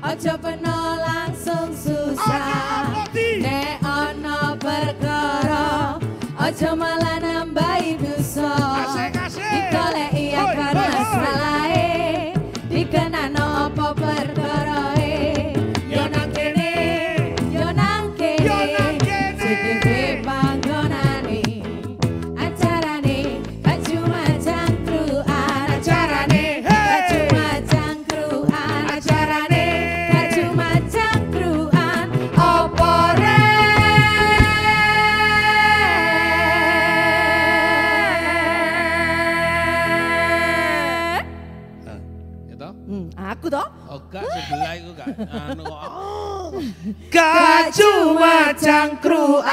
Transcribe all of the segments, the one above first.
Aja peno langsung susah. Nek ono perkara aja malah nambahi dosa. Digoleki akar masalahe, dikenano apa perkarae. Yo nang kene, yo nang kene, CTV panggonane. Acarane gak cuma cangkruan, acarane gak cuma cangkruan, acarane gak cuma cangkruan. Opo aku toh? Oh, gak sebelah itu gak anu kok. Gak cuma cangkruan.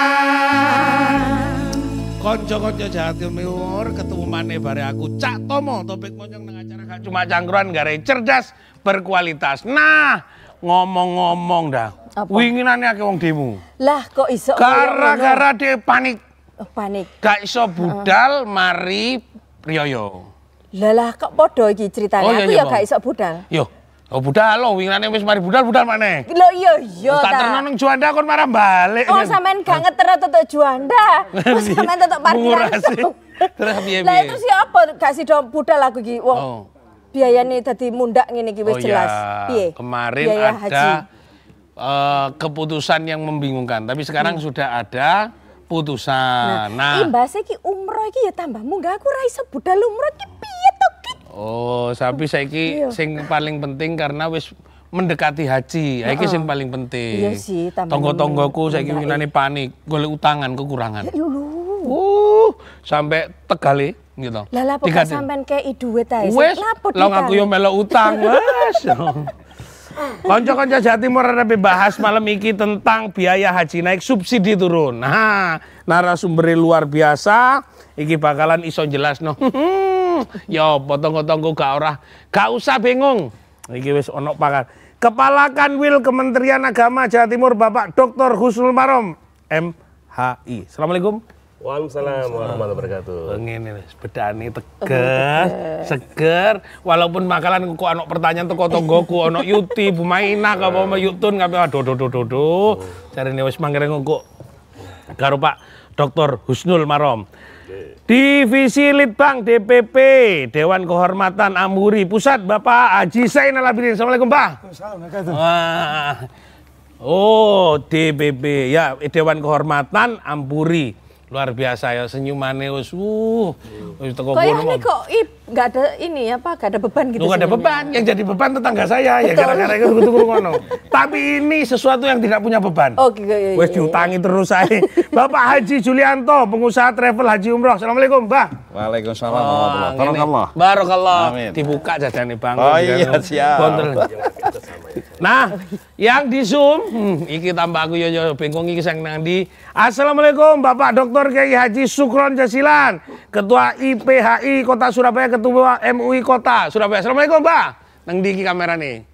Konco-konco Jawa Timur ketemu maneh bare aku Cak Tomo topik monyong nang acara gak cuma cangkruan gare cerdas berkualitas. Nah, ngomong-ngomong dah. Winginane akeh wong demo. Lah kok iso gara-gara dia panik. Oh, panik. Gak iso budal mari riyoyo. Lah kok podo iki ceritane. Oh, iya, aku iya, ya gak iso budal. Yo, oh budal lo winginane wis mari budal maneh. Lho iya tak terno ning Juanda kon marah balik. Oh sampean gak ngetero tetok Juanda. Oh sampean tetok parkiran. Terus piye-piye? Lah itu siapa gak sido budal aku iki wong. Biayane dadi mundak ngene iki wis jelas. Piye? Kemarin biaya ada haji. Keputusan yang membingungkan, tapi sekarang sudah ada putusan. Nah, imbase iki umroh iki ya tambah munggah aku ra iso budal umroh iki piye to ki? Oh, tapi saiki sing paling penting karena wis mendekati haji. Iki sing paling penting. Iya sih, tonggo-tonggoku saiki winginane panik, golek utangan kekurangan. Ya Sampai Tegale gitu. Lah lah pokoke sampean kei dhuwit ae. Wes, lha aku yo melok utang, wes. Konco-konco Jawa Timur arep bahas malam iki tentang biaya haji naik subsidi turun. Nah, narasumber luar biasa iki bakalan iso jelasno. Yo potong-potongku gak usah bingung. Iki wis ono pakar. Kepala Kanwil Kementerian Agama Jawa Timur Bapak Dr. Husnul Marom MHI. Assalamualaikum. Waalaikumsalam warahmatullahi wabarakatuh. Ngene wis bedane tegas, seger, walaupun bakalan kok ana pertanyaan teko tonggoku, ana Yuti, Bu Maina, apa Yutun, aduh. Jarine wis mangkene kok karo Pak Dr. Husnul Marom. Divisi Litbang DPP Dewan Kehormatan Ampuri Pusat Bapak Haji Zainal Abidin. Assalamualaikum Pak. Wah. Oh, DPP ya Dewan Kehormatan Ampuri. Luar biasa ya senyumannya wis teko kono. Ini kok enggak ada ini apa enggak ada beban gitu. Enggak ada beban, yang jadi beban tetangga saya. Betul. Ya gara-gara itu ngono. Tapi ini sesuatu yang tidak punya beban. Oke, wis diutangi terus saya. Bapak Haji Julianto, pengusaha travel haji umroh. Assalamualaikum, Mbak. Waalaikumsalam warahmatullahi wabarakatuh. Barakallah. Dibuka jadane Bang. Oh iya, siap. Nah, yang di Zoom, iki tambah aku yo bingung iki sing nang ndi. Assalamualaikum Bapak Dr. Kiai Haji Sukron Jasilan, Ketua IPHI Kota Surabaya, Ketua MUI Kota Surabaya. Assalamualaikum, Pak. Nang ndi iki kamerane?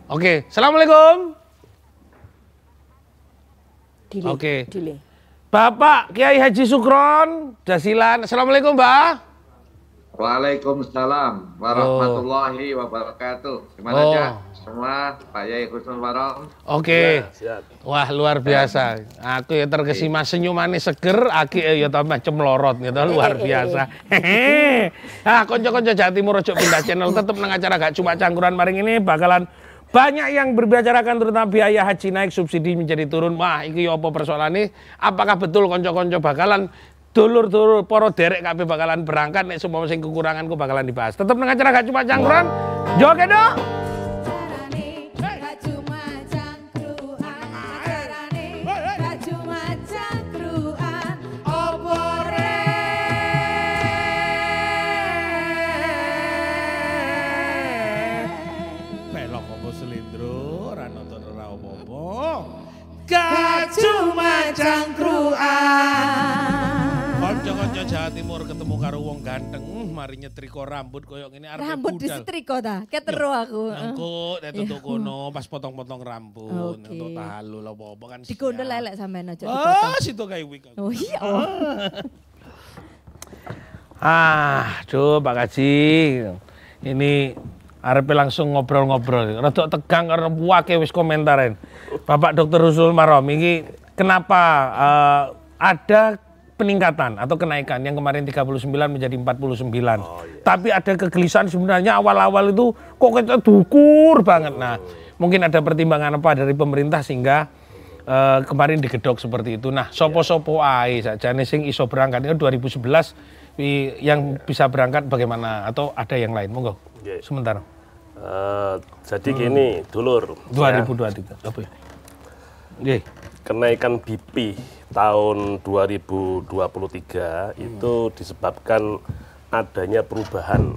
Oke, Assalamualaikum. Oke. Bapak Kiai Haji Sukron Jasilan. Assalamualaikum, Mbak. Waalaikumsalam warahmatullahi wabarakatuh. Gimana aja semua Pak Yai Husnul Marom? Oke. Wah luar biasa. Aku ya terkesima senyumannya seger, aki ya tambah cemlorot gitu luar biasa. Hehehe. Nah, konco-konco Jawa Timur ojo pindah channel, tetep nang acara gak cuma cangkuran maring ini bakalan banyak yang berbicarakan tentang biaya haji naik subsidi menjadi turun. Wah, iki apa persoalannya? Apakah betul konco-konco bakalan dulur-dulur poro derek kabeh bakalan berangkat nek semua sing kekuranganku bakalan dibahas. Tetep nang acara gak cuma cangkruan. Joget dong. Melok opo selindro ora nonton ora opo-opo. Gak cuma cangkruan. Konco-konco Jawa Timur ketemu karo wong ganteng, mari nyetrika rambut koyo ngene arep budal. Rambut disetrika ta? Ketero aku. Engko nek tutuk kono pas potong-potong rambut, untuk tahalul apa-apa kan. Digondol lelek sampean aja dipotong. Oh, situ kae wig. Oh iya. Aduh, Pak Haji. Ini arepe langsung ngobrol-ngobrol. Rada tegang karena wake wis komentaren. Bapak Dr. Husnul Marom, ini kenapa ada peningkatan atau kenaikan yang kemarin 39 menjadi 49. Tapi ada kegelisahan sebenarnya awal-awal itu kok kita dukur banget. Nah, mungkin ada pertimbangan apa dari pemerintah sehingga kemarin digedok seperti itu. Nah, sopo-sopo ae sajane sing iso berangkat itu 2011 yang bisa berangkat bagaimana atau ada yang lain? Monggo. Sebentar. Jadi gini, dulur. 2023. Apa ya? Nggih. Kenaikan BP tahun 2023 itu disebabkan adanya perubahan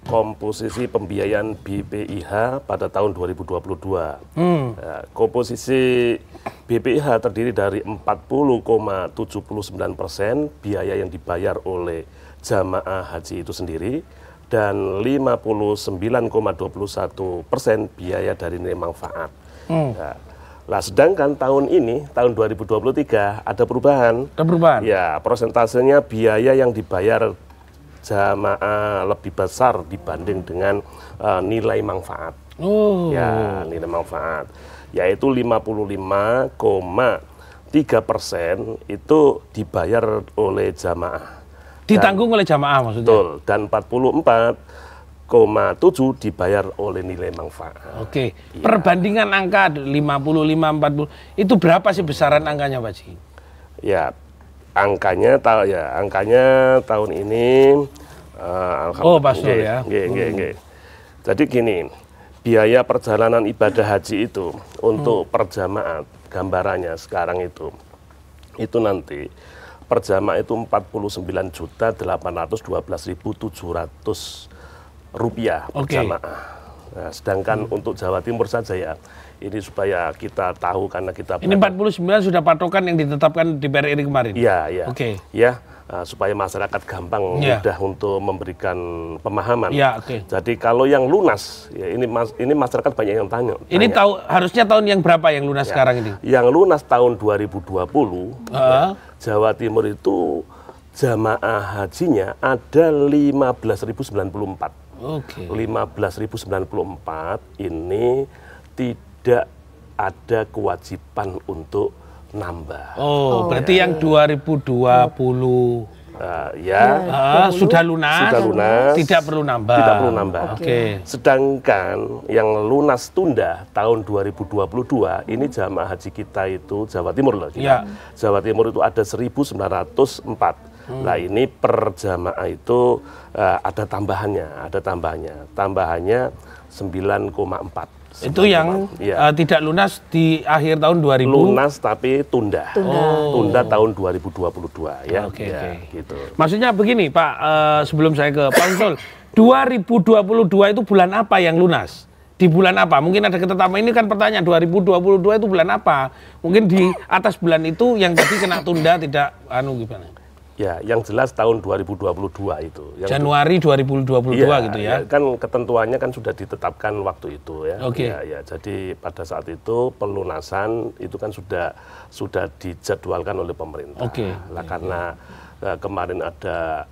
komposisi pembiayaan BPIH pada tahun 2022. Ya, komposisi BPIH terdiri dari 40,79% biaya yang dibayar oleh jamaah haji itu sendiri dan 59,21% biaya dari nilai manfaat. Ya. Nah, sedangkan tahun ini, tahun 2023 ada perubahan. Ada perubahan? Ya, prosentasenya biaya yang dibayar jamaah lebih besar dibanding dengan nilai manfaat. Ya, nilai manfaat. Yaitu 55,3% itu dibayar oleh jamaah. Ditanggung oleh jamaah maksudnya? Betul, dan 44,7 dibayar oleh nilai manfaat. Oke, perbandingan angka 55-40 itu berapa sih besaran angkanya Pak Ji? Ya, angkanya tahun ini Pak Sul ya. Jadi gini, biaya perjalanan ibadah haji itu untuk per jamaah gambarannya sekarang itu nanti per jamaah itu 49.812.700 rupiah per jamaah. Nah, sedangkan untuk Jawa Timur saja ya, ini supaya kita tahu karena kita ini 49 sudah patokan yang ditetapkan di DPR kemarin. Iya, iya. Oke. Ya, supaya masyarakat gampang mudah untuk memberikan pemahaman. Ya, oke. Jadi kalau yang lunas, ya ini masyarakat banyak yang tanya. Ini harusnya tahun yang berapa yang lunas sekarang ini? Yang lunas tahun 2020, Jawa Timur itu jamaah hajinya ada 15.094. Oke. 15.094 ini tidak ada kewajiban untuk nambah. Berarti yang 2020 sudah lunas, tidak perlu nambah. Tidak perlu nambah. Oke. Sedangkan yang lunas tunda tahun 2022 ini jamaah haji kita itu Jawa Timur loh. Jawa Timur itu ada 1.904. Nah ini per jamaah itu ada tambahannya, tambahannya 9,4. Itu yang tidak lunas di akhir tahun 2000. Lunas tapi tunda tahun 2022 ya. Oke. Gitu. Maksudnya begini Pak, sebelum saya ke Pak Usul, 2022 itu bulan apa yang lunas? Di bulan apa? Mungkin ada ketetapan, ini kan pertanyaan 2022 itu bulan apa? Mungkin di atas bulan itu yang tadi kena tunda tidak gimana? Ya, yang jelas tahun 2022 itu. Januari 2022 gitu ya? Kan ketentuannya kan sudah ditetapkan waktu itu ya. Oke. Ya, jadi pada saat itu pelunasan itu kan sudah dijadwalkan oleh pemerintah. Oke. Nah, karena kemarin ada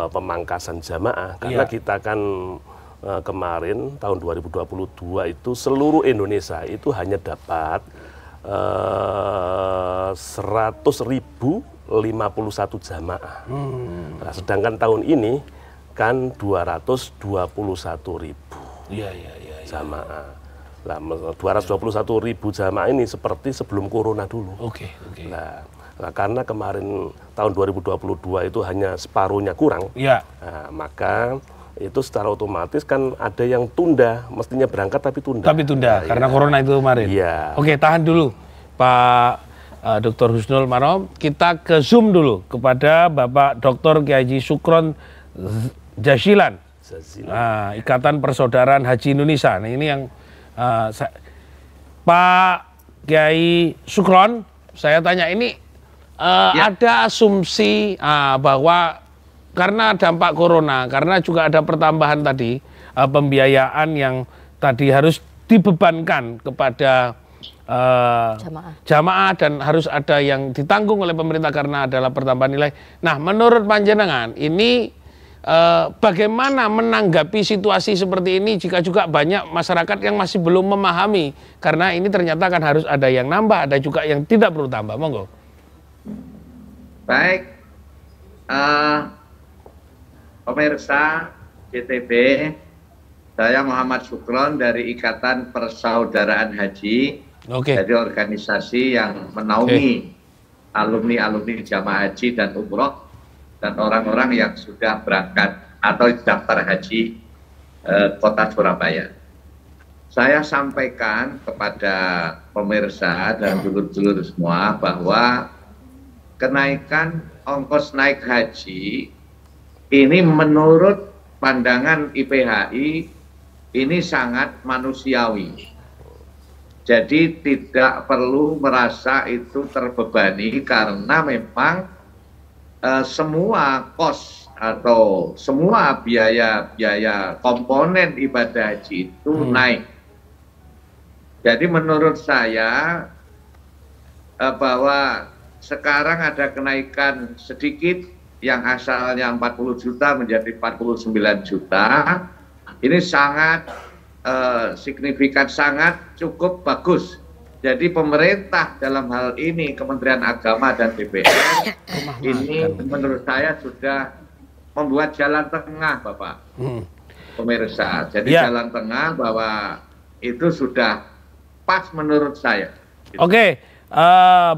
pemangkasan jamaah, karena kita kan kemarin tahun 2022 itu seluruh Indonesia itu hanya dapat 100.051 jamaah. Nah, sedangkan tahun ini kan 221.000 jamaah. Nah, 221.000 jamaah ini seperti sebelum corona dulu. Oke. Nah, karena kemarin tahun 2022 itu hanya separuhnya kurang. Nah, maka itu secara otomatis kan ada yang tunda, mestinya berangkat tapi tunda. Karena corona itu kemarin. Oke, tahan dulu Pak Dr. Husnul Marom, kita ke Zoom dulu kepada Bapak Dr. Kiai Haji Sukron Jazilan, Ikatan Persaudaraan Haji Indonesia. Nah ini yang Pak Kiai Sukron, saya tanya ini ada asumsi bahwa karena dampak corona, karena juga ada pertambahan tadi pembiayaan yang tadi harus dibebankan kepada jamaah dan harus ada yang ditanggung oleh pemerintah karena adalah pertambahan nilai. Nah, menurut panjenengan ini bagaimana menanggapi situasi seperti ini jika juga banyak masyarakat yang masih belum memahami, karena ini ternyata kan harus ada yang nambah, ada juga yang tidak perlu tambah. Monggo. Baik, pemirsa JTB, saya Muhammad Sukron dari Ikatan Persaudaraan Haji, dari organisasi yang menaungi alumni-alumni jamaah haji dan umroh dan orang-orang yang sudah berangkat atau daftar haji Kota Surabaya. Saya sampaikan kepada pemirsa dan dulur-dulur semua bahwa kenaikan ongkos naik haji ini menurut pandangan IPHI ini sangat manusiawi. Jadi tidak perlu merasa itu terbebani karena memang semua kos atau semua biaya komponen ibadah haji itu naik. Jadi menurut saya bahwa sekarang ada kenaikan sedikit yang asalnya 40 juta menjadi 49 juta. Ini sangat signifikan, sangat cukup bagus. Jadi pemerintah dalam hal ini, Kementerian Agama dan DPR, ini menurut saya sudah membuat jalan tengah, Bapak. Pemirsa. Jadi jalan tengah bahwa itu sudah pas menurut saya. Oke,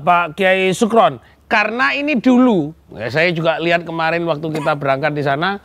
Pak Kiai Sukron, karena ini dulu, saya juga lihat kemarin waktu kita berangkat di sana,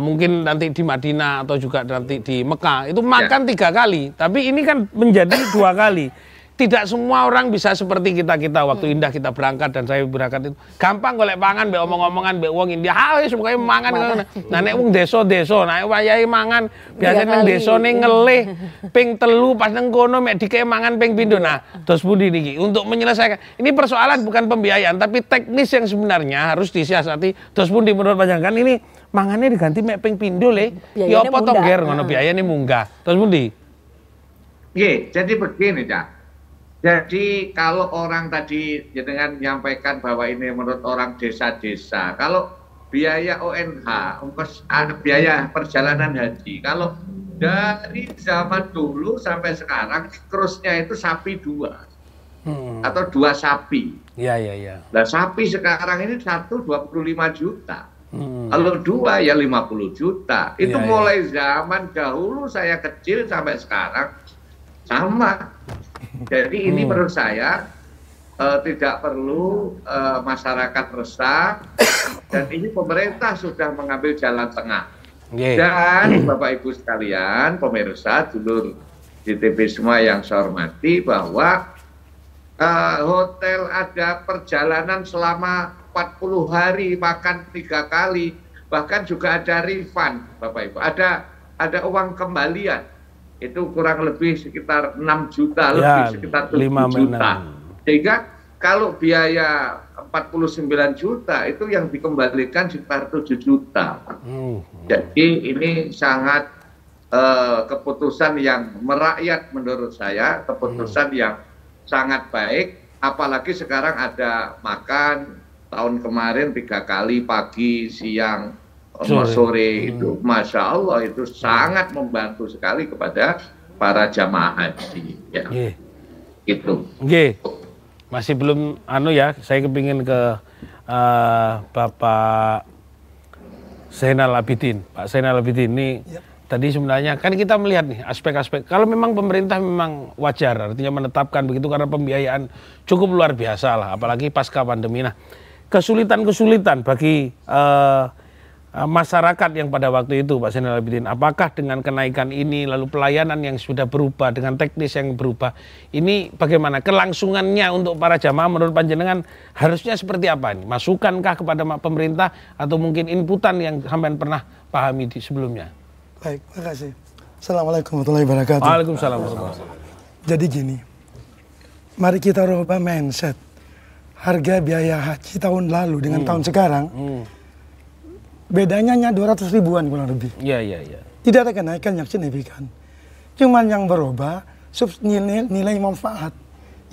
mungkin nanti di Madinah atau juga nanti di Mekah, itu makan 3 kali, tapi ini kan menjadi 2 kali. Tidak semua orang bisa seperti kita waktu indah kita berangkat dan saya berangkat itu gampang golek pangan mbek omong-omongan mbek wong India wis pokoke mangan. Nah nek wong desa-desa nek wayahe mangan biasane ning desane ngelih ping 3 pas nang kono mek dikek mangan ping pindho. Nah, dos pundi niki untuk menyelesaikan ini persoalan bukan pembiayaan tapi teknis yang sebenarnya harus disiasati. Dos pundi menurut panjenengan ini mangannya diganti mek ping pindho le. Ya apa to ngger ngono biayane munggah. Dos pundi? Nggih, jadi begini, Cak. Jadi kalau orang tadi dengan menyampaikan bahwa ini menurut orang desa-desa, kalau biaya ONH, ongkos biaya perjalanan haji, kalau dari zaman dulu sampai sekarang krusnya itu sapi 2 atau 2 sapi. Iya. Nah sapi sekarang ini 1 25 juta. Kalau 2 ya 50 juta. Itu mulai zaman dahulu saya kecil sampai sekarang sama. Jadi ini menurut saya tidak perlu masyarakat resah dan ini pemerintah sudah mengambil jalan tengah. Dan Bapak Ibu sekalian, pemirsa, dulur JTB semua yang saya hormati bahwa hotel ada perjalanan selama 40 hari, bahkan 3 kali, bahkan juga ada refund, Bapak Ibu. Ada uang kembalian. Itu kurang lebih sekitar 6 juta, lebih sekitar 7 juta. Sehingga kalau biaya 49 juta itu yang dikembalikan sekitar 7 juta. Jadi ini sangat keputusan yang merakyat menurut saya, keputusan yang sangat baik. Apalagi sekarang ada makan, tahun kemarin 3 kali pagi, siang, sore itu, Masya Allah itu sangat membantu sekali kepada para jamaah haji. Ya. Gitu. Masih belum saya kepingin ke Bapak Zainal Abidin. Pak Zainal Abidin ini tadi sebenarnya kan kita melihat nih aspek-aspek. Kalau memang pemerintah memang wajar, artinya menetapkan begitu karena pembiayaan cukup luar biasa lah, apalagi pasca pandemi. Nah, kesulitan-kesulitan bagi masyarakat yang pada waktu itu, Pak Zainal Abidin, apakah dengan kenaikan ini, lalu pelayanan yang sudah berubah, dengan teknis yang berubah, ini bagaimana kelangsungannya untuk para jamaah menurut panjenengan harusnya seperti apa ini? Masukankah kepada pemerintah atau mungkin inputan yang sampean pernah pahami di sebelumnya? Baik, terima kasih. Assalamualaikum warahmatullahi wabarakatuh. Waalaikumsalam. Jadi gini, mari kita rubah mindset. Harga biaya haji tahun lalu dengan tahun sekarang, bedanya hanya 200 ribuan kurang lebih. Iya. Tidak ada kenaikan yang signifikan. Cuman yang berubah nilai manfaat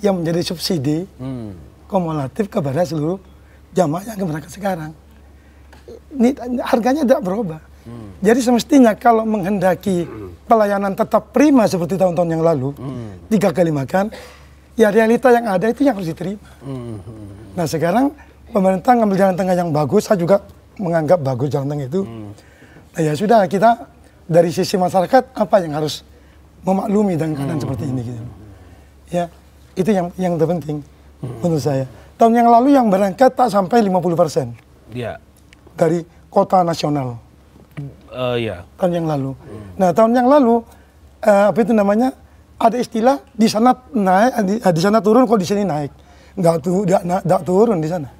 yang menjadi subsidi kumulatif kepada seluruh jamaah yang berangkat sekarang. harganya tidak berubah. Jadi semestinya kalau menghendaki pelayanan tetap prima seperti tahun-tahun yang lalu, 3 kali makan, ya realita yang ada itu yang harus diterima. Nah sekarang pemerintah ngambil jalan tengah yang bagus, saya juga menganggap bagus jalan tengah itu. Nah ya sudah, kita dari sisi masyarakat apa yang harus memaklumi dengan keadaan seperti ini gitu. Ya, itu yang terpenting menurut saya. Tahun yang lalu yang berangkat tak sampai 50% dari kota nasional. Tahun yang lalu. Nah tahun yang lalu apa itu namanya, ada istilah di sana naik, di sana turun, kok di sini naik. Nggak turun di sana.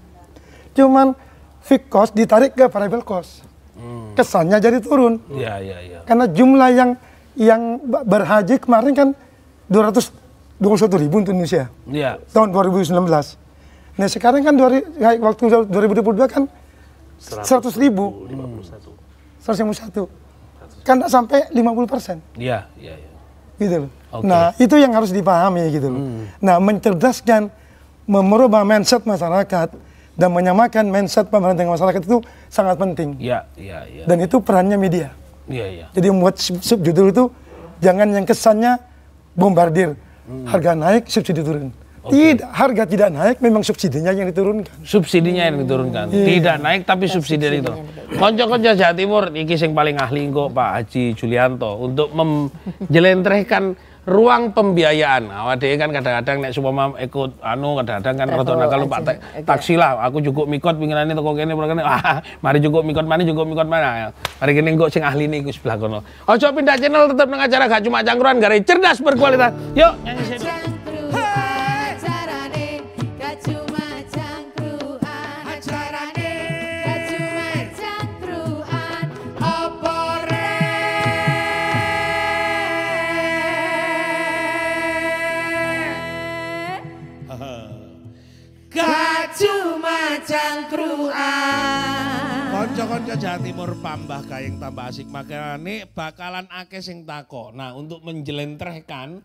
Cuman fixed cost ditarik ke variable cost. Kesannya jadi turun. Karena jumlah yang berhaji kemarin kan 221.000 untuk Indonesia. Tahun 2019. Nah sekarang kan waktu 2022 kan 100.000. 151. Kan tidak sampai 50%. Gitu loh. Nah itu yang harus dipahami gitu loh. Nah mencerdaskan, merubah mindset masyarakat dan menyamakan mindset pemerintah dengan masyarakat itu sangat penting. Dan itu perannya media. Jadi membuat subjudul itu jangan yang kesannya bombardir, harga naik, subsidi turun. Tidak, harga tidak naik, memang subsidinya yang diturunkan. Tidak naik tapi subsidi itu. Konco-konco Jawa Timur iki sing paling ahli kok Pak Haji Julianto untuk menjelentrehkan ruang pembiayaan. Awak dhewe kan kadang-kadang nek supaya ikut kadang-kadang kan rada nakal Pak taksi lah. Aku cukup mikot pingginane teko kene mari cukup mikot mana. Mari kene engko sing ahli niku sebelah kono. Ojo pindah channel, tetap nang acara gak cuma cangkruan, gare cerdas berkualitas. Yuk nyanyi sini. Konco-konco Jawa Timur pambah kayeng tambah asik, makanya bakalan akeh sing takok. Nah untuk menjelentrehkan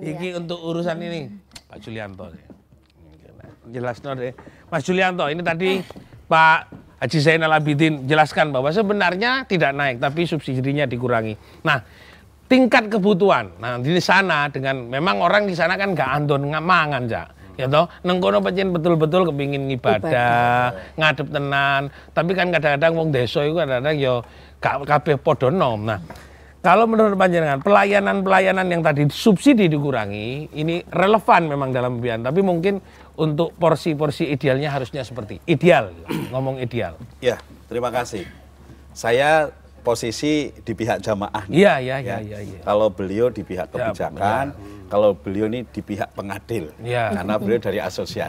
iki untuk urusan ini Pak Julianto jelas deh Mas Julianto, ini tadi Pak Haji Zainal Abidin jelaskan bahwa sebenarnya tidak naik tapi subsidinya dikurangi. Nah tingkat kebutuhan, nah di sana dengan memang orang di sana kan gak andon mangan ja. Ya toh, nengkono pancen betul-betul kepingin ngibadah, ngadep tenan. Tapi kan kadang-kadang wong desa itu kadang-kadang yo kabeh padha nom. Nah, kalau menurut panjenengan pelayanan-pelayanan yang tadi subsidi dikurangi, ini relevan memang dalam pembiayaan, tapi mungkin untuk porsi-porsi idealnya harusnya seperti ideal, ngomong ideal. Ya, terima kasih. Saya posisi di pihak jamaah. Iya. Kalau beliau di pihak kebijakan, kalau beliau ini di pihak pengadil. Karena beliau dari asosiasi.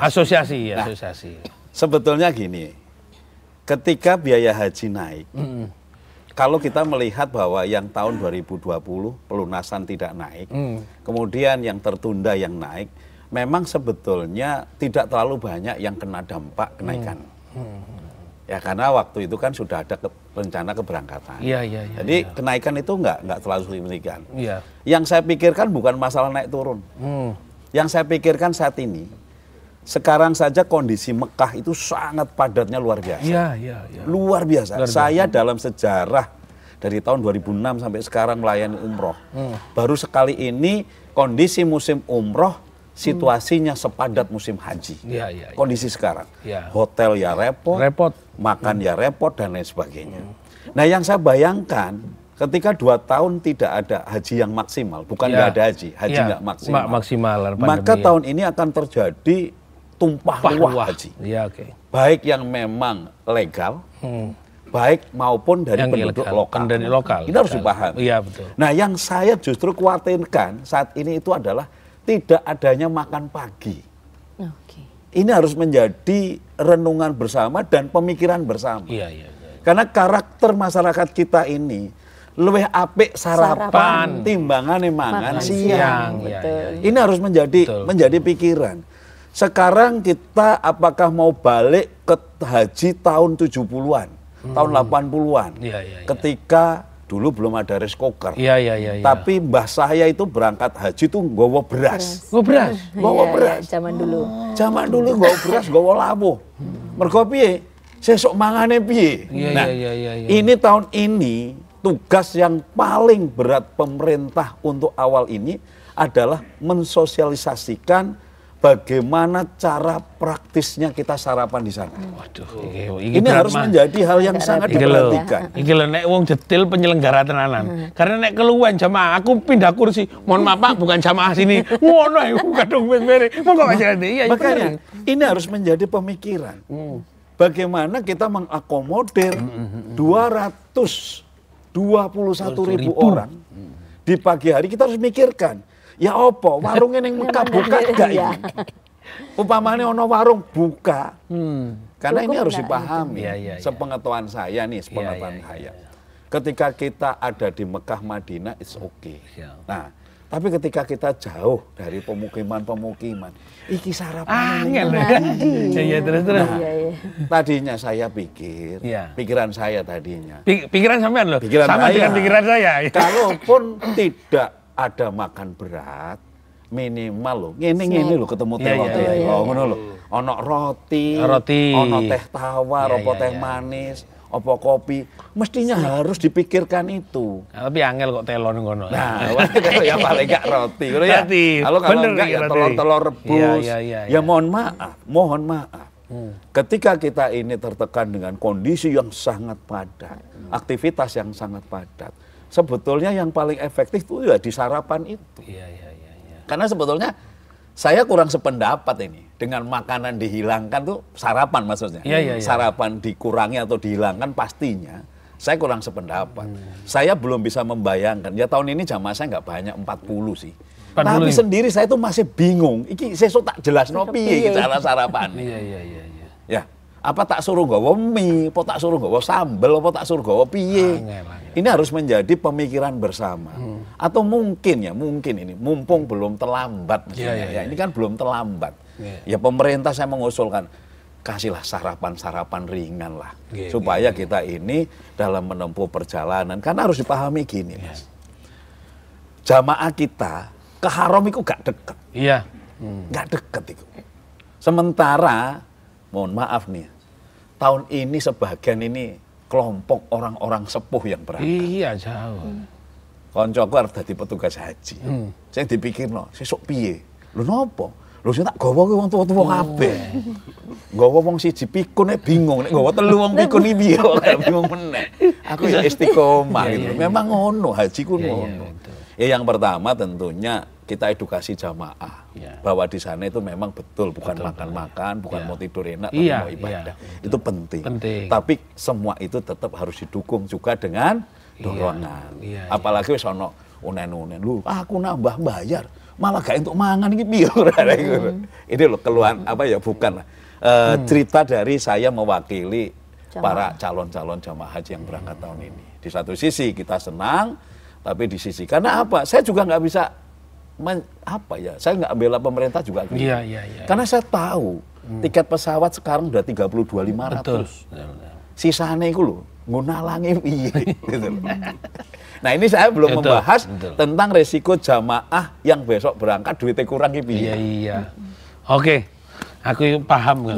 Asosiasi. Sebetulnya gini, ketika biaya haji naik, kalau kita melihat bahwa yang tahun 2020 pelunasan tidak naik, kemudian yang tertunda yang naik, memang sebetulnya tidak terlalu banyak yang kena dampak kenaikan. Ya karena waktu itu kan sudah ada rencana keberangkatan. Jadi kenaikan itu nggak terlalu signifikan. Yang saya pikirkan bukan masalah naik turun. Yang saya pikirkan saat ini, sekarang saja kondisi Mekah itu sangat padatnya luar biasa. Luar biasa. Saya dalam sejarah dari tahun 2006 sampai sekarang melayani umroh. Baru sekali ini kondisi musim umroh situasinya sepadat musim haji. Kondisi sekarang. Hotel ya repot, makan ya repot, dan lain sebagainya. Nah yang saya bayangkan, ketika 2 tahun tidak ada haji yang maksimal, bukan nggak ada haji nggak maksimal. Maka tahun ini akan terjadi tumpah ruah haji. Baik yang memang legal, baik maupun dari penduduk lokal. Ini harus dipahami. Nah yang saya justru khawatirkan saat ini itu adalah tidak adanya makan pagi. Ini harus menjadi renungan bersama dan pemikiran bersama. Karena karakter masyarakat kita ini luwih apik sarapan timbangan mangan siang. Ini harus menjadi pikiran. Sekarang kita apakah mau balik ke haji tahun 70-an, tahun 80-an. Ketika dulu belum ada rice cooker. Tapi mbah saya itu berangkat haji tuh nggawa beras. Nggawa beras. Zaman dulu. Zaman dulu nggawa beras, nggawa lawuh. Mergo piye? sesuk mangane piye. Nah, ini tahun ini tugas yang paling berat pemerintah untuk awal ini adalah mensosialisasikan bagaimana cara praktisnya kita sarapan di sana. Waduh, ini harus menjadi hal yang sangat diperhatikan. Iki lho nek wong detail penyelenggara tenanan. Karena nek keluhan jamaah, aku pindah kursi. Mohon maaf Pak, bukan jamaah sini. Ngono iku kadung mere. Monggo Mas Yandi. Iya, makanya ini harus menjadi pemikiran. Bagaimana kita mengakomodir 221.000 orang di pagi hari. Kita harus mikirkan, ya opo warungnya yang Mekah buka gak ini? Upamanya ono warung buka, karena ini harus dipahami. Sepengetahuan saya nih, sepengetahuan saya. Ketika kita ada di Mekah, Madinah, it's okay. Nah, tapi ketika kita jauh dari pemukiman-pemukiman, iki sarapan terus. Tadinya saya pikir, pikiran saya tadinya. Pikiran sampean loh, sama dengan pikiran saya. Kalaupun tidak ada makan berat, minimal loh, ngene loh ketemu teh-teh. Oh ngono loh, ono roti, ono teh tawar, opo teh manis, opo kopi, mestinya harus dipikirkan itu. Tapi angel kok telon ngono. Nah, kalau ya paling gak roti, ya. Kalau enggak ya telur-telur rebus. Ya mohon maaf. Ketika kita ini tertekan dengan kondisi yang sangat padat, aktivitas yang sangat padat, sebetulnya yang paling efektif itu ya di sarapan itu. Karena sebetulnya saya kurang sependapat ini dengan makanan dihilangkan tuh sarapan maksudnya. Sarapan dikurangi atau dihilangkan pastinya saya kurang sependapat. Saya belum bisa membayangkan. Ya tahun ini jamaah saya nggak banyak 40 sih. Tapi sendiri saya tuh masih bingung. Iki sesuk tak jelas piye cara sarapan. Ya, apa tak suruh nggawa mie, apa tak suruh nggawa sambel, apa tak suruh nggawa piye. Ini harus menjadi pemikiran bersama. Atau mungkin ini mumpung belum terlambat misalnya. Ini kan belum terlambat. Ya pemerintah saya mengusulkan kasihlah sarapan-sarapan ringan lah. Supaya kita ini dalam menempuh perjalanan. Karena harus dipahami gini Mas. Jamaah kita ke haram itu gak deket. Gak deket itu. Sementara, mohon maaf nih, tahun ini sebagian ini kelompok orang-orang sepuh yang berangkat. Iya, jauh. Koncoku harus jadi petugas haji. Saya dipikir, sesuk piye? Lu nopo? Lu sing tak gawa kuwi wong tuwa-tuwa kabeh. Gawa wong siji pikun bingung, nek gawa telu wong pikun iki piye kok bingung meneh. Aku ya istiqomah gitu. Memang ngono, haji ku ngono. Ya yang pertama tentunya kita edukasi jamaah bahwa di sana itu memang betul bukan makan-makan, bukan mau tidur enak, tapi mau ibadah. Itu penting. Tapi semua itu tetap harus didukung juga dengan dorongan. Apalagi wis ono unen-unen, lu aku nambah bayar, malah gak untuk mangan iki piye Ini loh keluhan bukan cerita dari saya mewakili para calon-calon jamaah haji yang berangkat tahun ini. Di satu sisi kita senang, tapi di sisi karena apa? Saya juga nggak bisa saya nggak bela pemerintah juga. Karena saya tahu tiket pesawat sekarang udah 32.500. Sisanya itu loh ngunalangi piye gitu loh. Nah ini saya belum membahas tentang resiko jamaah yang besok berangkat duitnya kurang piye. Oke. Aku paham kan.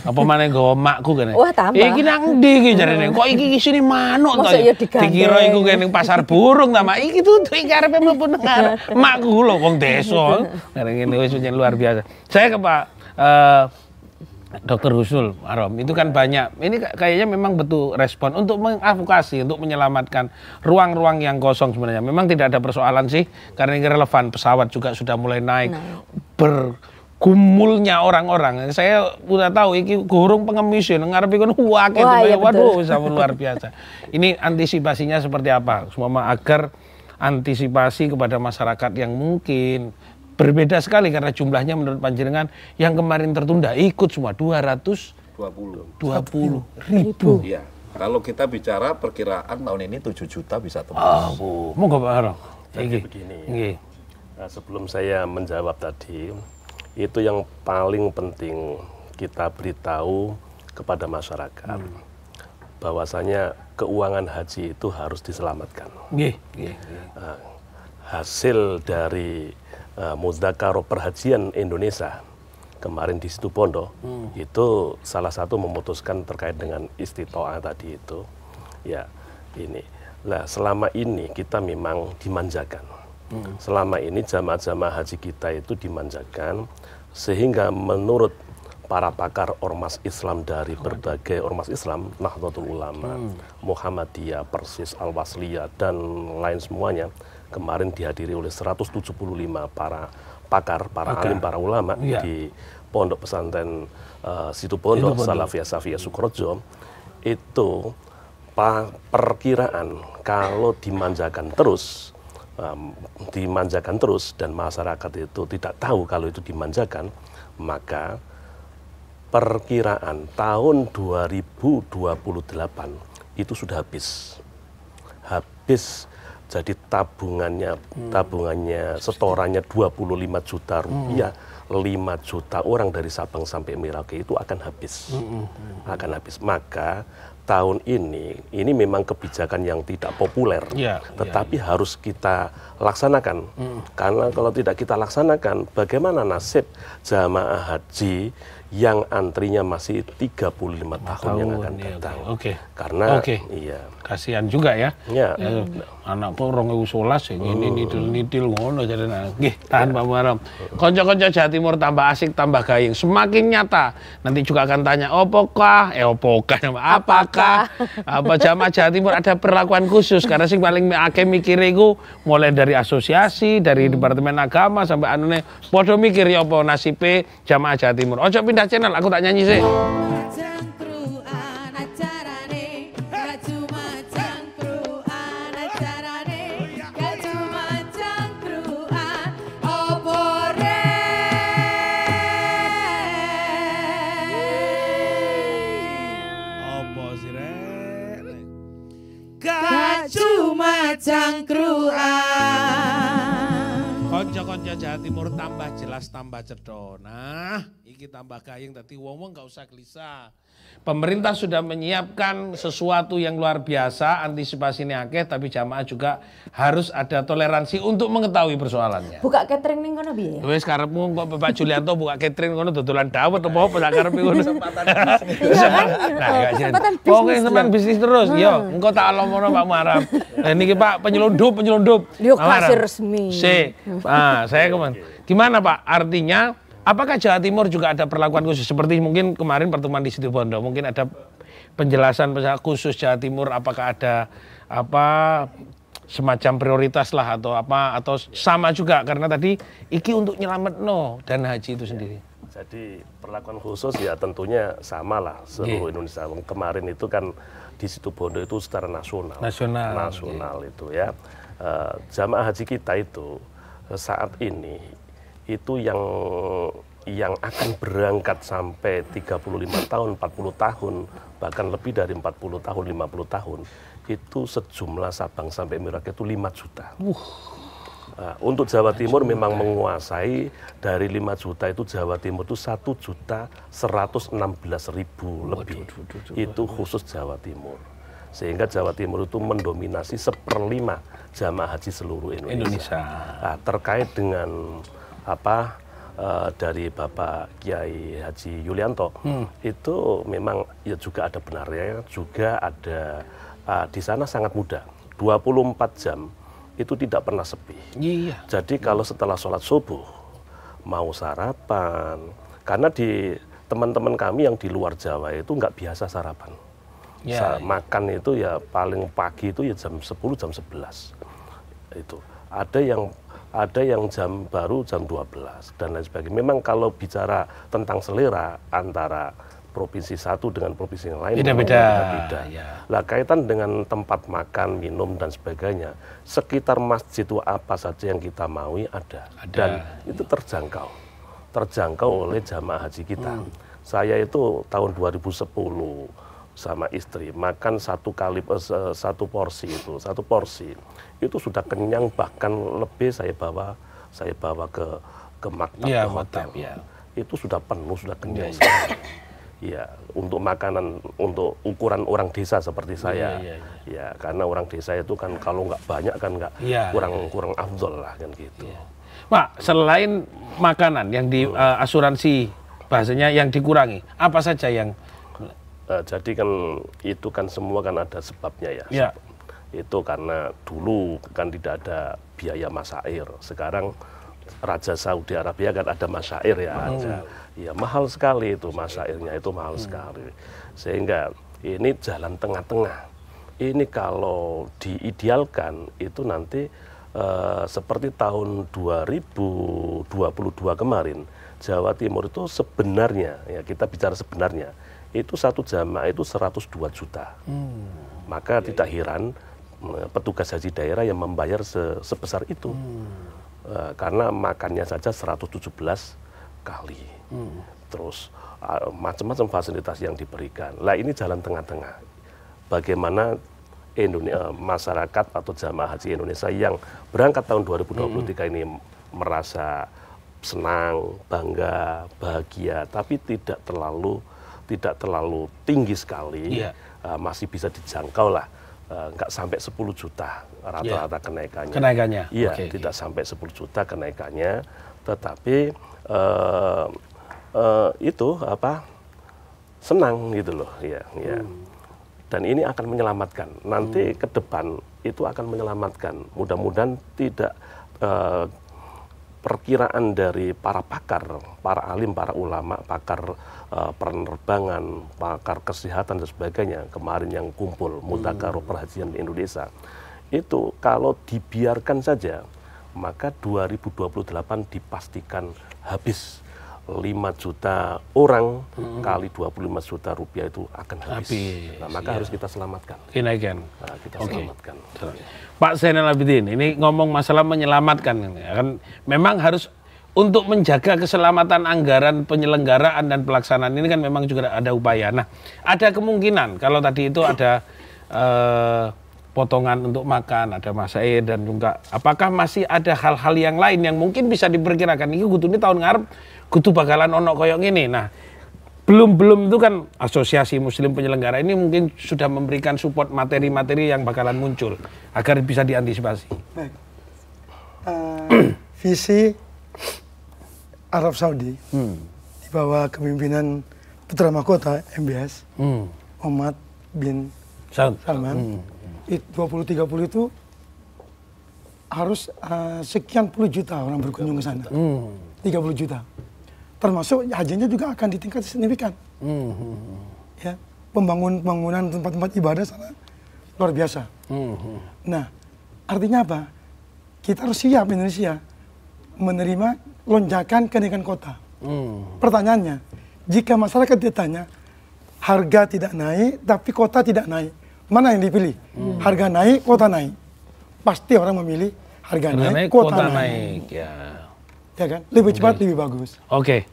Apa maneh nggawa makku kan. Wah, tambah. Iki nang ndi iki jarene? Kok iki isine manuk to? Dikira iku kene pasar burung ta, Mak. Iki tuh iki arepe mlebu nang makku lho wong desa. Ngene wis luar biasa. Saya ke Pak Dr. Husnul Arom, itu kan banyak. Ini kayaknya memang betul respon untuk mengadvokasi, untuk menyelamatkan ruang-ruang yang kosong sebenarnya. Memang tidak ada persoalan sih, karena ini relevan. Pesawat juga sudah mulai naik. Bergumulnya orang-orang. Saya udah tahu, ini gurung pengemis ya, ngarepi kan waduh, sama luar biasa. Ini antisipasinya seperti apa? Semua agar antisipasi kepada masyarakat yang mungkin berbeda sekali karena jumlahnya menurut panjenengan yang kemarin tertunda ikut semua 220 ribu. Ya, kalau kita bicara perkiraan tahun ini 7 juta bisa tembus. Monggo Pak Haro. Jadi begini. Nah, sebelum saya menjawab tadi, itu yang paling penting kita beritahu kepada masyarakat bahwasanya keuangan haji itu harus diselamatkan. Hasil dari Mudzakaro Perhajian Indonesia kemarin di Situbondo, itu salah satu memutuskan terkait dengan istitoah tadi itu. Ya, ini. Nah, selama ini kita memang dimanjakan. Selama ini jamaah-jamaah haji kita itu dimanjakan, sehingga menurut para pakar ormas Islam dari berbagai ormas Islam, Nahdlatul Ulama, Muhammadiyah, Persis, Al-Wasliyah, dan lain semuanya, kemarin dihadiri oleh 175 para pakar, para alim, para ulama di Pondok Pesantren Situbondo, Salafiyah Safiyah Sukorejo. Itu perkiraan kalau dimanjakan terus dan masyarakat itu tidak tahu kalau itu dimanjakan, maka perkiraan tahun 2028 itu sudah habis. Jadi tabungannya setorannya 25 juta rupiah, 5 juta orang dari Sabang sampai Merauke itu akan habis. Maka tahun ini memang kebijakan yang tidak populer, tetapi harus kita laksanakan. Karena kalau tidak kita laksanakan, bagaimana nasib jamaah haji yang antrinya masih 35 tahun yang akan datang. Karena kasihan juga ya. Anak pun 2011 ini nidil ngono jadi nggih tahan Pak Muharram. Kanca-kanca Jawa Timur tambah asik tambah gayeng, semakin nyata. Nanti juga akan tanya apakah apa jamaah Jawa Timur ada perlakuan khusus, karena sing paling akeh mikir iku mulai dari asosiasi, dari Departemen Agama sampai anune padha mikir ya apa nasibe jamaah Jawa Timur. Ojo pindah channel, aku tak nyanyi sih. Konco-konco Jawa Timur tambah jelas tambah cedok. Nah, iki tambah gayeng tadi wong-wong nggak usah gelisah. Pemerintah sudah menyiapkan sesuatu yang luar biasa, antisipasi ini akeh, tapi jamaah juga harus ada toleransi untuk mengetahui persoalannya. Buka catering ning kono piye? Wis karepmu kok Bapak Julianto buka catering kono dodolan dawet apa sak karepe ngono. Kesempatan bisnis terus. Yo, engko tak alomono Pak Muharram. Lah niki Pak penyelundup. Yo kasih resmi. Saya gimana Pak? Artinya apakah Jawa Timur juga ada perlakuan khusus seperti mungkin kemarin pertemuan di Situbondo? Mungkin ada penjelasan khusus Jawa Timur, apakah ada semacam prioritas lah atau sama juga karena tadi iki untuk nyelametno dan haji itu sendiri. Jadi perlakuan khusus ya tentunya sama lah seluruh Indonesia. Kemarin itu kan di Situbondo itu secara nasional itu ya. Jamaah haji kita itu saat ini itu yang akan berangkat sampai 35 tahun, 40 tahun, bahkan lebih dari 40 tahun, 50 tahun, itu sejumlah Sabang sampai Merauke itu 5 juta. Nah, untuk Jawa Timur memang menguasai dari 5 juta itu Jawa Timur itu 1.116.000 lebih. Itu khusus Jawa Timur. Sehingga Jawa Timur itu mendominasi 1/5 jamaah haji seluruh Indonesia. Nah, terkait dengan dari Bapak Kiai Haji Yulianto itu memang ya juga ada benarnya, juga ada di sana sangat mudah, 24 jam itu tidak pernah sepi. Jadi kalau setelah sholat subuh mau sarapan, karena di teman-teman kami yang di luar Jawa itu nggak biasa sarapan. Makan itu ya paling pagi itu ya jam 10, jam 11 itu. Ada yang baru jam 12 dan lain sebagainya. Memang kalau bicara tentang selera antara provinsi satu dengan provinsi yang lain beda-beda. Nah, kaitan dengan tempat makan, minum dan sebagainya, sekitar masjid itu apa saja yang kita maui ada. Dan itu terjangkau oleh jamaah haji kita. Saya itu tahun 2010 sama istri makan satu porsi itu sudah kenyang, bahkan lebih saya bawa ke maktab, ke hotel. Itu sudah penuh, sudah kenyang sekali. Ya, untuk makanan, untuk ukuran orang desa seperti saya. Ya, karena orang desa itu kan kalau nggak banyak kan nggak kurang afdol lah kan gitu. Pak, selain makanan yang di asuransi Bahasanya yang dikurangi. Apa saja yang jadi kan itu kan semua kan ada sebabnya ya. Ya. Itu karena dulu kan tidak ada biaya masyair. Sekarang Raja Saudi Arabia kan ada masyair ya. Ya mahal sekali itu masyairnya, itu mahal sekali. Sehingga ini jalan tengah-tengah. Ini kalau diidealkan itu nanti seperti tahun 2022 kemarin, Jawa Timur itu sebenarnya, ya kita bicara sebenarnya, itu satu jamaah itu 102 juta. Maka tidak heran petugas haji daerah yang membayar sebesar itu. Karena makannya saja 117 kali. Terus macam-macam fasilitas yang diberikan. Lah ini jalan tengah-tengah. Bagaimana masyarakat atau jamaah haji Indonesia yang berangkat tahun 2023 ini merasa senang, bangga, bahagia, tapi tidak terlalu tinggi sekali, masih bisa dijangkau lah, nggak sampai 10 juta rata-rata kenaikannya. Iya, tidak sampai 10 juta kenaikannya, tetapi itu apa? Senang gitu loh, ya. Dan ini akan menyelamatkan. Nanti ke depan itu akan menyelamatkan. Mudah-mudahan tidak perkiraan dari para pakar, para alim, para ulama, pakar penerbangan, pakar kesehatan dan sebagainya, kemarin yang kumpul Mudzakarah Perhajian di Indonesia, itu kalau dibiarkan saja, maka 2028 dipastikan habis. 5 juta orang kali 25 juta rupiah itu akan habis. Nah, maka harus kita selamatkan. Kenaikan. Nah, kita selamatkan. Pak Zainal Abidin, ini ngomong masalah menyelamatkan, kan memang harus untuk menjaga keselamatan anggaran penyelenggaraan dan pelaksanaan ini kan memang juga ada upaya. Nah, ada kemungkinan kalau tadi itu ada potongan untuk makan, ada masyair dan juga apakah masih ada hal-hal yang lain yang mungkin bisa diperkirakan ini ini tahun ngarep kudu bakalan ono koyok ini. Nah, belum itu kan Asosiasi Muslim Penyelenggara ini mungkin sudah memberikan support materi-materi yang bakalan muncul agar bisa diantisipasi. Baik. Visi Arab Saudi di bawah kepemimpinan Putra Mahkota MBS Muhammad bin Salman 2030 itu harus sekian puluh juta orang berkunjung ke sana. 30 juta. Termasuk hajinya juga akan ditingkat signifikan. Ya, pembangunan tempat-tempat ibadah sana luar biasa. Nah, artinya apa? Kita harus siap Indonesia menerima lonjakan kenaikan kota. Pertanyaannya, jika masyarakat ditanya harga tidak naik tapi kota tidak naik, mana yang dipilih? Harga naik, kota naik. Pasti orang memilih harga naik, kota naik. Ya kan? Lebih cepat, lebih bagus. Oke.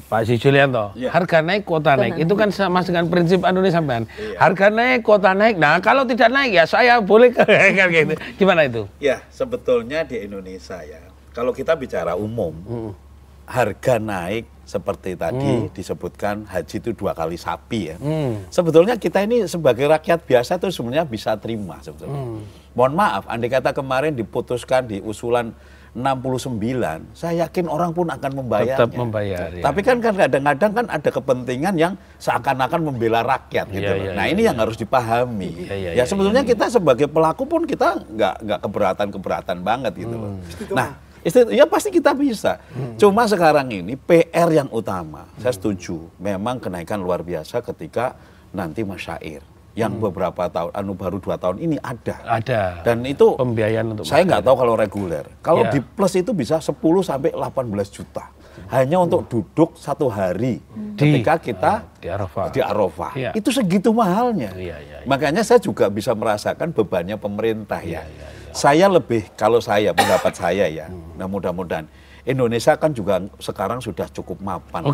Pak Si Julianto, harga naik, kota naik. Itu kan sama dengan prinsip Indonesia sampean. Harga naik, kota naik. Nah, kalau tidak naik ya saya boleh kan gitu. Gimana itu? Ya, sebetulnya di Indonesia ya, kalau kita bicara umum, harga naik seperti tadi disebutkan haji itu 2 kali sapi ya. Sebetulnya kita ini sebagai rakyat biasa tuh sebenarnya bisa terima sebetulnya. Mohon maaf, andai kata kemarin diputuskan di usulan 69, saya yakin orang pun akan membayarnya. Tetap membayar. Ya. Tapi kan kadang-kadang kan ada kepentingan yang seakan-akan membela rakyat gitu. Nah ini yang harus dipahami. Ya sebetulnya kita sebagai pelaku pun kita nggak keberatan banget gitu loh. Nah ya pasti kita bisa. Cuma sekarang ini PR yang utama, saya setuju. Memang kenaikan luar biasa ketika nanti masyair. Yang beberapa tahun, baru 2 tahun ini ada. Dan itu pembiayaan untuk saya nggak tahu kalau reguler. Kalau di plus itu bisa 10 sampai 18 juta. Hanya untuk duduk 1 hari ketika kita di Arafah. Itu segitu mahalnya. Makanya saya juga bisa merasakan bebannya pemerintah ya. Saya lebih, kalau saya, pendapat saya ya, nah mudah-mudahan Indonesia kan juga sekarang sudah cukup mapan.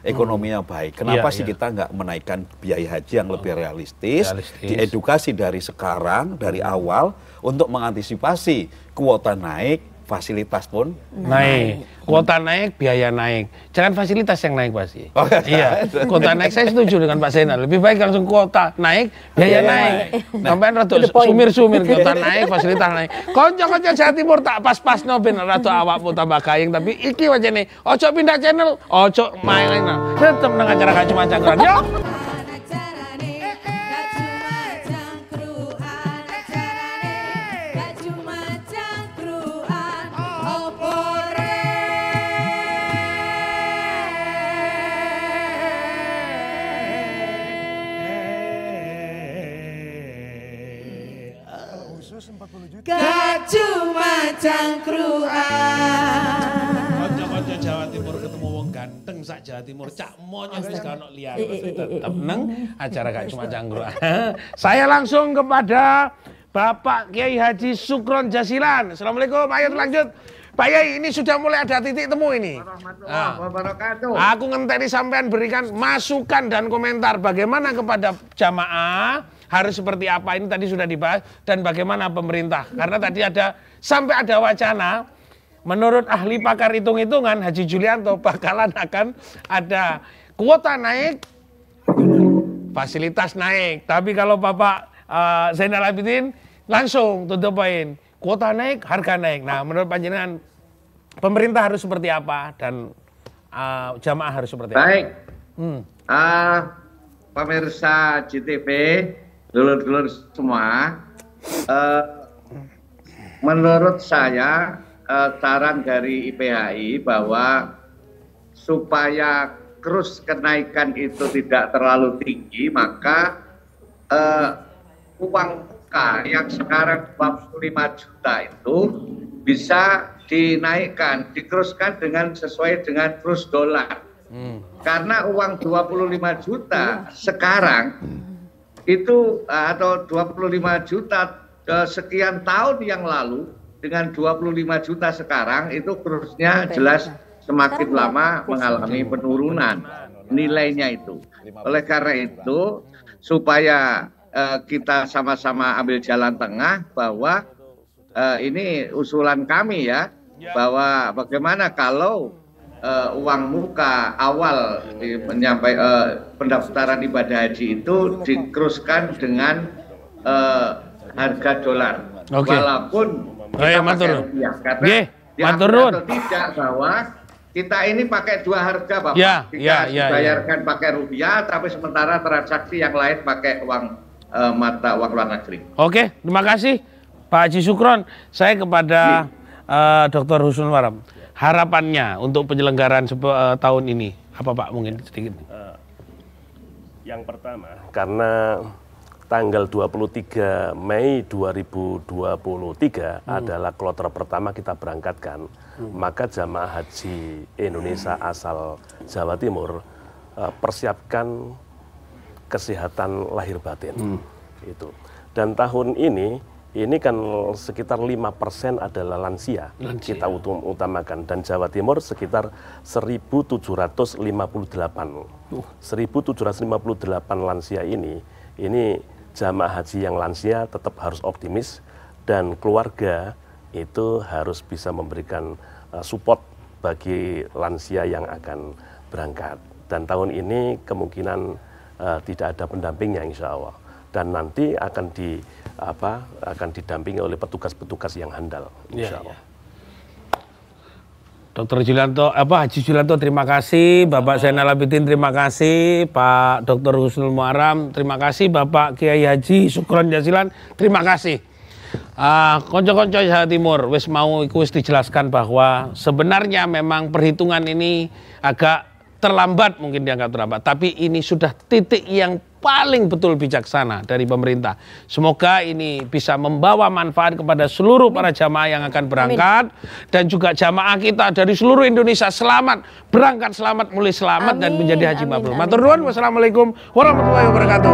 Ekonominya baik. Kenapa sih kita nggak menaikkan biaya haji yang lebih realistis, diedukasi dari sekarang, dari awal, untuk mengantisipasi kuota naik, fasilitas pun naik. Kuota naik, biaya naik. Jangan fasilitas yang naik pasti. Iya, kuota naik saya setuju dengan Pak Zainal. Lebih baik langsung kuota naik, biaya naik. Sampai ratu sumir-sumir kuota naik, fasilitas naik. Konco-konco Jawa Timur tak pas-pas no ben ratu awakmu tambah gayeng tapi iki wajane ojo pindah channel, ojo main tetep nang acara Gak Cuma Cangkruan. Yo. Gak cuma cangkruan. Konco-konco Jawa Timur ketemu wong ganteng sak Jawa Timur cak monyo wis gak ono liyane tetep nang acara Gak Cuma Cangkruan. Saya langsung kepada Bapak Kiai Haji Sukron Jasilan. Assalamualaikum, ayo lanjut. Pak Yai, ini sudah mulai ada titik temu ini. Aku ngenteni sampean berikan masukan dan komentar bagaimana kepada jamaah harus seperti apa, ini tadi sudah dibahas, dan bagaimana pemerintah. Karena tadi sampai ada wacana, menurut ahli pakar hitung-hitungan Haji Julianto bakalan akan ada kuota naik, fasilitas naik. Tapi kalau Bapak Zainal Abidin langsung tutup poin, kuota naik, harga naik. Nah, menurut panjenengan pemerintah harus seperti apa dan jamaah harus seperti apa? Baik, pemirsa JTV, dulur-dulur semua, menurut saya saran dari IPHI bahwa supaya kurs kenaikan itu tidak terlalu tinggi, maka uang muka yang sekarang 25 juta itu bisa dinaikkan, dikruskan sesuai dengan kurs dolar. Karena uang 25 juta sekarang itu atau 25 juta sekian tahun yang lalu dengan 25 juta sekarang itu kursnya jelas semakin lama mengalami penurunan nilainya itu. Oleh karena itu supaya kita sama-sama ambil jalan tengah bahwa ini usulan kami ya, bahwa bagaimana kalau uang muka awal pendaftaran ibadah haji itu dikruskan dengan harga dolar. Walaupun kita pakai rupiah. Karena atau tidak bahwa kita ini pakai dua harga Bapak. Kita dibayarkan pakai rupiah, tapi sementara transaksi yang lain pakai uang mata uang luar negeri. Oke, terima kasih Pak Haji Sukron. Saya kepada Dr. Husnul Waram. Harapannya untuk penyelenggaraan tahun ini apa Pak, mungkin sedikit? Yang pertama, karena tanggal 23 Mei 2023 adalah kloter pertama kita berangkatkan, maka jamaah haji Indonesia asal Jawa Timur persiapkan kesehatan lahir batin. Itu. Dan tahun ini kan sekitar 5% adalah lansia. Kita utamakan, dan Jawa Timur sekitar 1.758. 1.758 lansia ini jamaah haji yang lansia tetap harus optimis, dan keluarga itu harus bisa memberikan support bagi lansia yang akan berangkat. Dan tahun ini kemungkinan tidak ada pendampingnya insya Allah. Dan nanti akan didampingi oleh petugas-petugas yang handal, insya Allah. Dr. Julianto, Haji Julianto, terima kasih. Bapak Zainal Abidin, terima kasih. Pak Dr. Husnul Muaram, terima kasih. Bapak Kiai Haji Sukron Jasilan, terima kasih. Konco-konco Jawa Timur, wis dijelaskan bahwa sebenarnya memang perhitungan ini agak terlambat, mungkin dianggap terlambat, tapi ini sudah titik yang paling betul bijaksana dari pemerintah. Semoga ini bisa membawa manfaat kepada seluruh para jamaah yang akan berangkat. Dan juga jamaah kita dari seluruh Indonesia selamat, berangkat selamat, mulai selamat, dan menjadi haji mabrur. Matur nuwun, wassalamualaikum warahmatullahi wabarakatuh.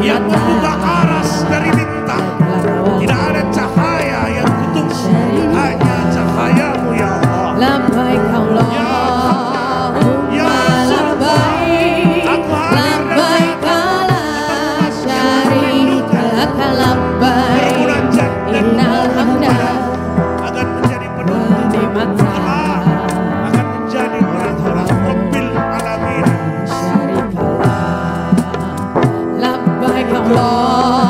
Yang membuka aras dari bintang, tidak ada cahaya yang kutuk, hanya cahaya Allah.